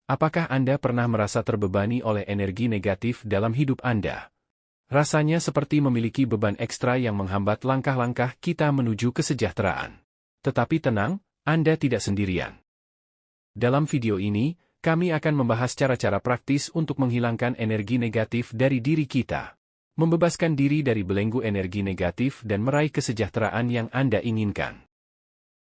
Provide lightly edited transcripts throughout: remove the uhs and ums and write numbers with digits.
Apakah Anda pernah merasa terbebani oleh energi negatif dalam hidup Anda? Rasanya seperti memiliki beban ekstra yang menghambat langkah-langkah kita menuju kesejahteraan. Tetapi tenang, Anda tidak sendirian. Dalam video ini, kami akan membahas cara-cara praktis untuk menghilangkan energi negatif dari diri kita, membebaskan diri dari belenggu energi negatif dan meraih kesejahteraan yang Anda inginkan.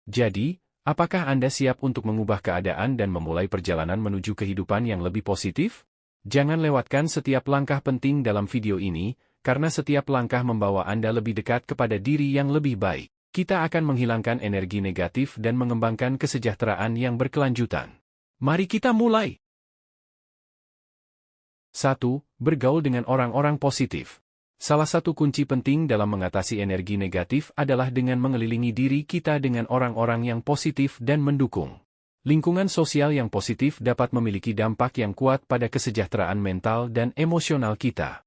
Jadi, apakah Anda siap untuk mengubah keadaan dan memulai perjalanan menuju kehidupan yang lebih positif? Jangan lewatkan setiap langkah penting dalam video ini, karena setiap langkah membawa Anda lebih dekat kepada diri yang lebih baik. Kita akan menghilangkan energi negatif dan mengembangkan kesejahteraan yang berkelanjutan. Mari kita mulai! 1. Bergaul dengan orang-orang positif. Salah satu kunci penting dalam mengatasi energi negatif adalah dengan mengelilingi diri kita dengan orang-orang yang positif dan mendukung. Lingkungan sosial yang positif dapat memiliki dampak yang kuat pada kesejahteraan mental dan emosional kita.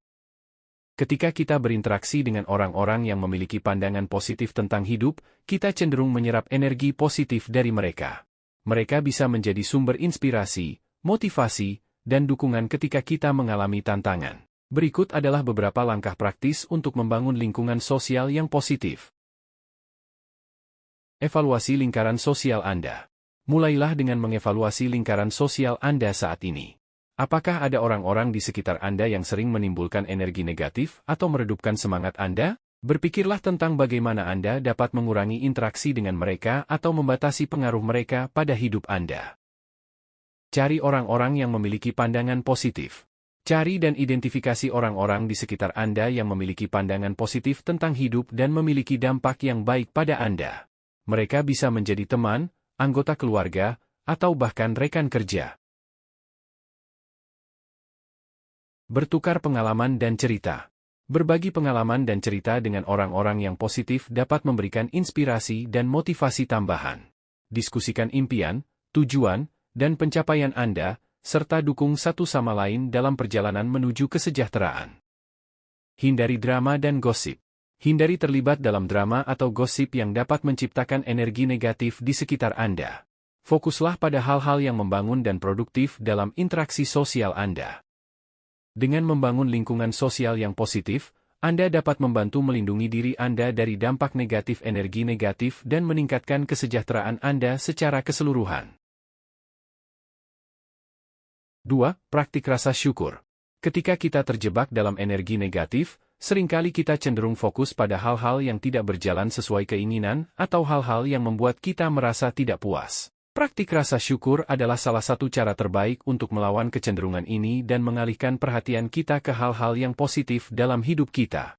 Ketika kita berinteraksi dengan orang-orang yang memiliki pandangan positif tentang hidup, kita cenderung menyerap energi positif dari mereka. Mereka bisa menjadi sumber inspirasi, motivasi, dan dukungan ketika kita mengalami tantangan. Berikut adalah beberapa langkah praktis untuk membangun lingkungan sosial yang positif. Evaluasi lingkaran sosial Anda. Mulailah dengan mengevaluasi lingkaran sosial Anda saat ini. Apakah ada orang-orang di sekitar Anda yang sering menimbulkan energi negatif atau meredupkan semangat Anda? Berpikirlah tentang bagaimana Anda dapat mengurangi interaksi dengan mereka atau membatasi pengaruh mereka pada hidup Anda. Cari orang-orang yang memiliki pandangan positif. Cari dan identifikasi orang-orang di sekitar Anda yang memiliki pandangan positif tentang hidup dan memiliki dampak yang baik pada Anda. Mereka bisa menjadi teman, anggota keluarga, atau bahkan rekan kerja. Bertukar pengalaman dan cerita. Berbagi pengalaman dan cerita dengan orang-orang yang positif dapat memberikan inspirasi dan motivasi tambahan. Diskusikan impian, tujuan, dan pencapaian Anda, serta dukung satu sama lain dalam perjalanan menuju kesejahteraan. Hindari drama dan gosip. Hindari terlibat dalam drama atau gosip yang dapat menciptakan energi negatif di sekitar Anda. Fokuslah pada hal-hal yang membangun dan produktif dalam interaksi sosial Anda. Dengan membangun lingkungan sosial yang positif, Anda dapat membantu melindungi diri Anda dari dampak negatif energi negatif dan meningkatkan kesejahteraan Anda secara keseluruhan. 2. Praktik rasa syukur. Ketika kita terjebak dalam energi negatif, seringkali kita cenderung fokus pada hal-hal yang tidak berjalan sesuai keinginan atau hal-hal yang membuat kita merasa tidak puas. Praktik rasa syukur adalah salah satu cara terbaik untuk melawan kecenderungan ini dan mengalihkan perhatian kita ke hal-hal yang positif dalam hidup kita.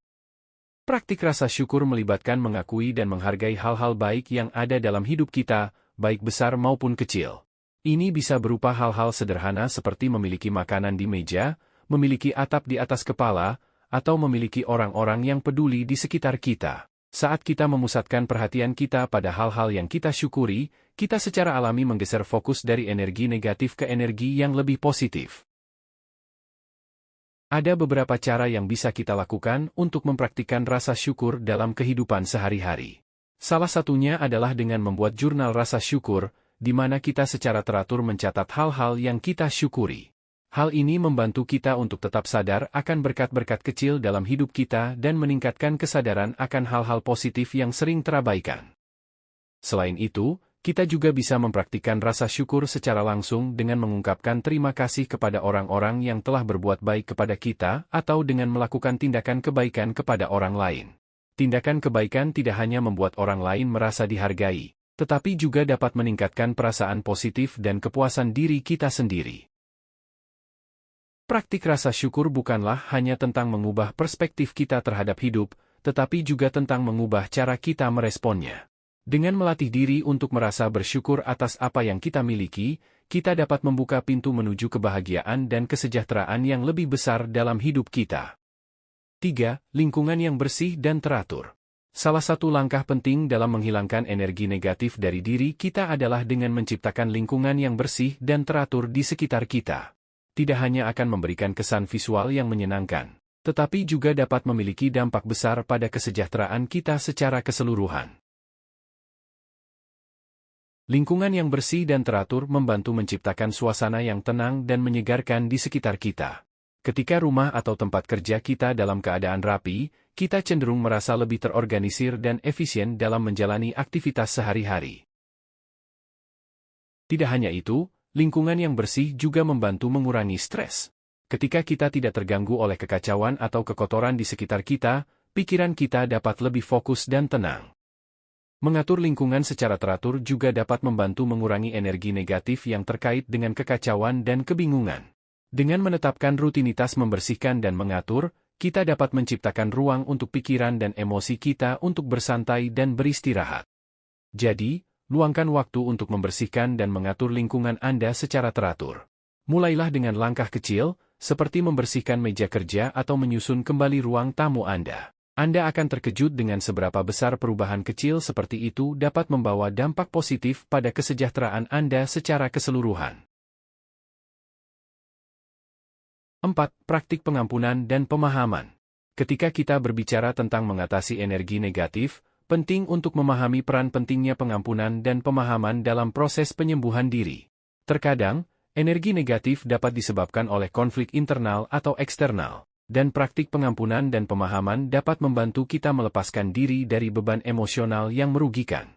Praktik rasa syukur melibatkan mengakui dan menghargai hal-hal baik yang ada dalam hidup kita, baik besar maupun kecil. Ini bisa berupa hal-hal sederhana seperti memiliki makanan di meja, memiliki atap di atas kepala, atau memiliki orang-orang yang peduli di sekitar kita. Saat kita memusatkan perhatian kita pada hal-hal yang kita syukuri, kita secara alami menggeser fokus dari energi negatif ke energi yang lebih positif. Ada beberapa cara yang bisa kita lakukan untuk mempraktikkan rasa syukur dalam kehidupan sehari-hari. Salah satunya adalah dengan membuat jurnal rasa syukur, di mana kita secara teratur mencatat hal-hal yang kita syukuri. Hal ini membantu kita untuk tetap sadar akan berkat-berkat kecil dalam hidup kita dan meningkatkan kesadaran akan hal-hal positif yang sering terabaikan. Selain itu, kita juga bisa mempraktikkan rasa syukur secara langsung dengan mengungkapkan terima kasih kepada orang-orang yang telah berbuat baik kepada kita atau dengan melakukan tindakan kebaikan kepada orang lain. Tindakan kebaikan tidak hanya membuat orang lain merasa dihargai, tetapi juga dapat meningkatkan perasaan positif dan kepuasan diri kita sendiri. Praktik rasa syukur bukanlah hanya tentang mengubah perspektif kita terhadap hidup, tetapi juga tentang mengubah cara kita meresponnya. Dengan melatih diri untuk merasa bersyukur atas apa yang kita miliki, kita dapat membuka pintu menuju kebahagiaan dan kesejahteraan yang lebih besar dalam hidup kita. 3. Lingkungan yang bersih dan teratur. Salah satu langkah penting dalam menghilangkan energi negatif dari diri kita adalah dengan menciptakan lingkungan yang bersih dan teratur di sekitar kita. Tidak hanya akan memberikan kesan visual yang menyenangkan, tetapi juga dapat memiliki dampak besar pada kesejahteraan kita secara keseluruhan. Lingkungan yang bersih dan teratur membantu menciptakan suasana yang tenang dan menyegarkan di sekitar kita. Ketika rumah atau tempat kerja kita dalam keadaan rapi, kita cenderung merasa lebih terorganisir dan efisien dalam menjalani aktivitas sehari-hari. Tidak hanya itu, lingkungan yang bersih juga membantu mengurangi stres. Ketika kita tidak terganggu oleh kekacauan atau kekotoran di sekitar kita, pikiran kita dapat lebih fokus dan tenang. Mengatur lingkungan secara teratur juga dapat membantu mengurangi energi negatif yang terkait dengan kekacauan dan kebingungan. Dengan menetapkan rutinitas membersihkan dan mengatur, kita dapat menciptakan ruang untuk pikiran dan emosi kita untuk bersantai dan beristirahat. Jadi, luangkan waktu untuk membersihkan dan mengatur lingkungan Anda secara teratur. Mulailah dengan langkah kecil, seperti membersihkan meja kerja atau menyusun kembali ruang tamu Anda. Anda akan terkejut dengan seberapa besar perubahan kecil seperti itu dapat membawa dampak positif pada kesejahteraan Anda secara keseluruhan. 4. Praktik pengampunan dan pemahaman. Ketika kita berbicara tentang mengatasi energi negatif, penting untuk memahami peran pentingnya pengampunan dan pemahaman dalam proses penyembuhan diri. Terkadang, energi negatif dapat disebabkan oleh konflik internal atau eksternal. Dan praktik pengampunan dan pemahaman dapat membantu kita melepaskan diri dari beban emosional yang merugikan.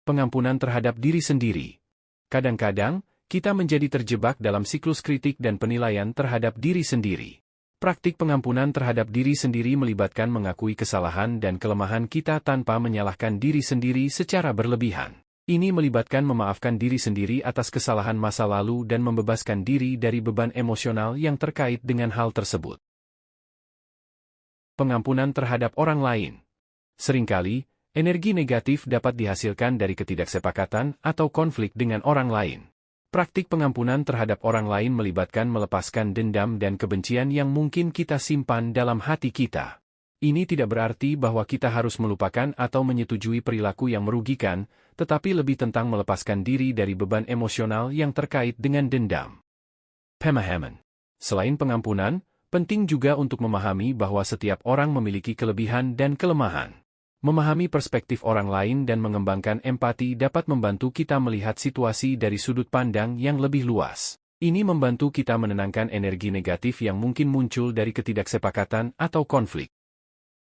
Pengampunan terhadap diri sendiri. Kadang-kadang, kita menjadi terjebak dalam siklus kritik dan penilaian terhadap diri sendiri. Praktik pengampunan terhadap diri sendiri melibatkan mengakui kesalahan dan kelemahan kita tanpa menyalahkan diri sendiri secara berlebihan. Ini melibatkan memaafkan diri sendiri atas kesalahan masa lalu dan membebaskan diri dari beban emosional yang terkait dengan hal tersebut. Pengampunan terhadap orang lain. Seringkali, energi negatif dapat dihasilkan dari ketidaksepakatan atau konflik dengan orang lain. Praktik pengampunan terhadap orang lain melibatkan melepaskan dendam dan kebencian yang mungkin kita simpan dalam hati kita. Ini tidak berarti bahwa kita harus melupakan atau menyetujui perilaku yang merugikan, tetapi lebih tentang melepaskan diri dari beban emosional yang terkait dengan dendam. Pemahaman. Selain pengampunan, penting juga untuk memahami bahwa setiap orang memiliki kelebihan dan kelemahan. Memahami perspektif orang lain dan mengembangkan empati dapat membantu kita melihat situasi dari sudut pandang yang lebih luas. Ini membantu kita menenangkan energi negatif yang mungkin muncul dari ketidaksepakatan atau konflik.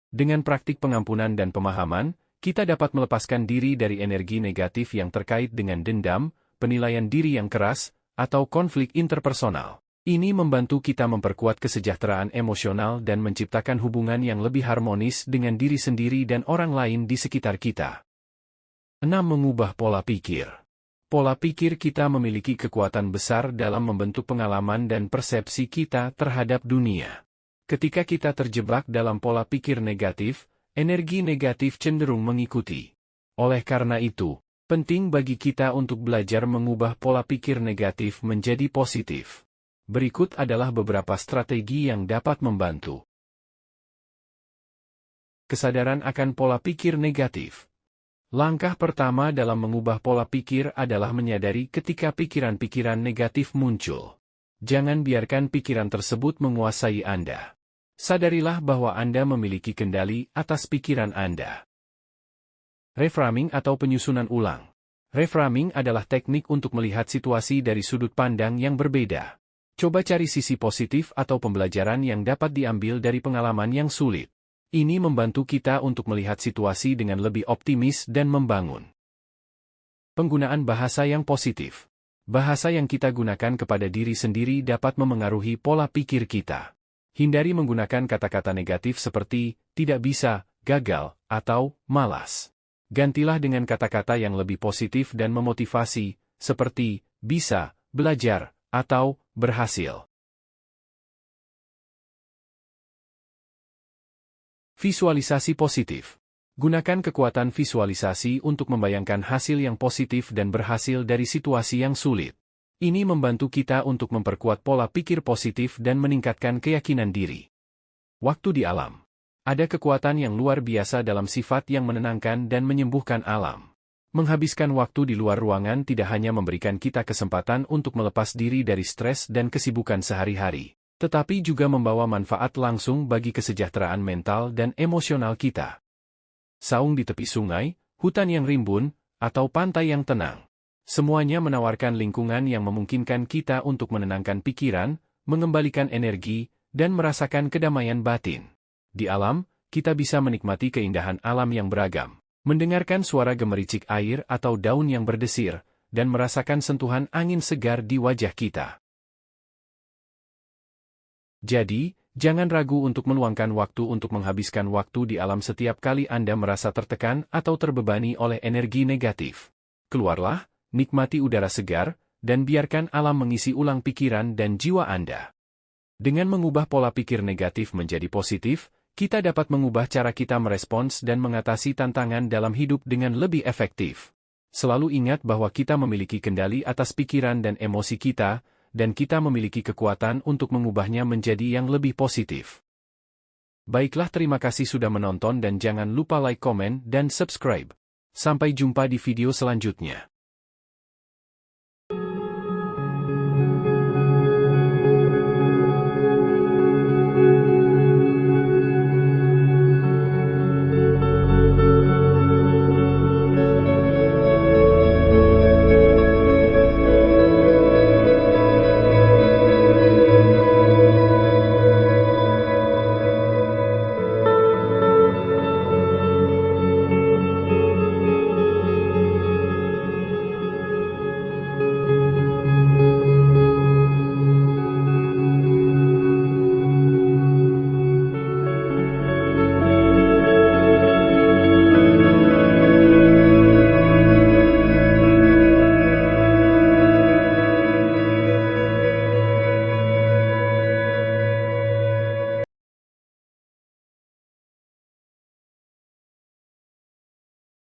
Dengan praktik pengampunan dan pemahaman, kita dapat melepaskan diri dari energi negatif yang terkait dengan dendam, penilaian diri yang keras, atau konflik interpersonal. Ini membantu kita memperkuat kesejahteraan emosional dan menciptakan hubungan yang lebih harmonis dengan diri sendiri dan orang lain di sekitar kita. 6. Mengubah pola pikir. Pola pikir kita memiliki kekuatan besar dalam membentuk pengalaman dan persepsi kita terhadap dunia. Ketika kita terjebak dalam pola pikir negatif, energi negatif cenderung mengikuti. Oleh karena itu, penting bagi kita untuk belajar mengubah pola pikir negatif menjadi positif. Berikut adalah beberapa strategi yang dapat membantu. Kesadaran akan pola pikir negatif. Langkah pertama dalam mengubah pola pikir adalah menyadari ketika pikiran-pikiran negatif muncul. Jangan biarkan pikiran tersebut menguasai Anda. Sadarilah bahwa Anda memiliki kendali atas pikiran Anda. Reframing atau penyusunan ulang. Reframing adalah teknik untuk melihat situasi dari sudut pandang yang berbeda. Coba cari sisi positif atau pembelajaran yang dapat diambil dari pengalaman yang sulit. Ini membantu kita untuk melihat situasi dengan lebih optimis dan membangun. Penggunaan bahasa yang positif. Bahasa yang kita gunakan kepada diri sendiri dapat memengaruhi pola pikir kita. Hindari menggunakan kata-kata negatif seperti tidak bisa, gagal, atau malas. Gantilah dengan kata-kata yang lebih positif dan memotivasi, seperti bisa, belajar, atau berhasil. Visualisasi positif. Gunakan kekuatan visualisasi untuk membayangkan hasil yang positif dan berhasil dari situasi yang sulit. Ini membantu kita untuk memperkuat pola pikir positif dan meningkatkan keyakinan diri. Waktu di alam. Ada kekuatan yang luar biasa dalam sifat yang menenangkan dan menyembuhkan alam. Menghabiskan waktu di luar ruangan tidak hanya memberikan kita kesempatan untuk melepas diri dari stres dan kesibukan sehari-hari, tetapi juga membawa manfaat langsung bagi kesejahteraan mental dan emosional kita. Saung di tepi sungai, hutan yang rimbun, atau pantai yang tenang. Semuanya menawarkan lingkungan yang memungkinkan kita untuk menenangkan pikiran, mengembalikan energi, dan merasakan kedamaian batin. Di alam, kita bisa menikmati keindahan alam yang beragam, mendengarkan suara gemericik air atau daun yang berdesir, dan merasakan sentuhan angin segar di wajah kita. Jadi, jangan ragu untuk meluangkan waktu untuk menghabiskan waktu di alam setiap kali Anda merasa tertekan atau terbebani oleh energi negatif. Keluarlah, nikmati udara segar, dan biarkan alam mengisi ulang pikiran dan jiwa Anda. Dengan mengubah pola pikir negatif menjadi positif, kita dapat mengubah cara kita merespons dan mengatasi tantangan dalam hidup dengan lebih efektif. Selalu ingat bahwa kita memiliki kendali atas pikiran dan emosi kita, dan kita memiliki kekuatan untuk mengubahnya menjadi yang lebih positif. Baiklah, terima kasih sudah menonton dan jangan lupa like, komen, dan subscribe. Sampai jumpa di video selanjutnya.